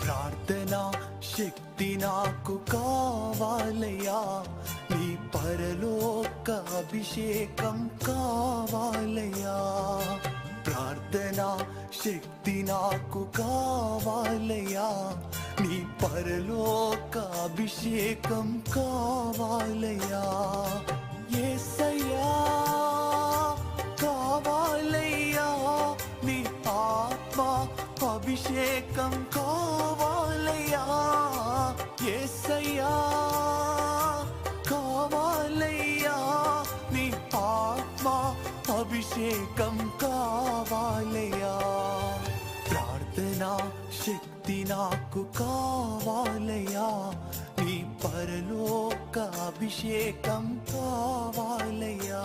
ప్రార్థనా శక్తి నాకు కావాలయ్యా, నీ పరలోక అభిషేకం కావాలయ్యా. ప్రార్థనా శక్తి నాకు కావాలయ్యా, నీ పరలోక అభిషేకం కావాలయ్యా. యేసయ్యా కావాలయ్యా, నీ ఆత్మ అభిషేకం కావాలయ్యా. యేసయ్యా కావాలయ్యా, నీ ఆత్మ అభిషేకం కావాలయ్యా. ప్రార్థనా శక్తి నాకు కావాలయ్యా, నీ పరలోక అభిషేకం కావాలయ్యా.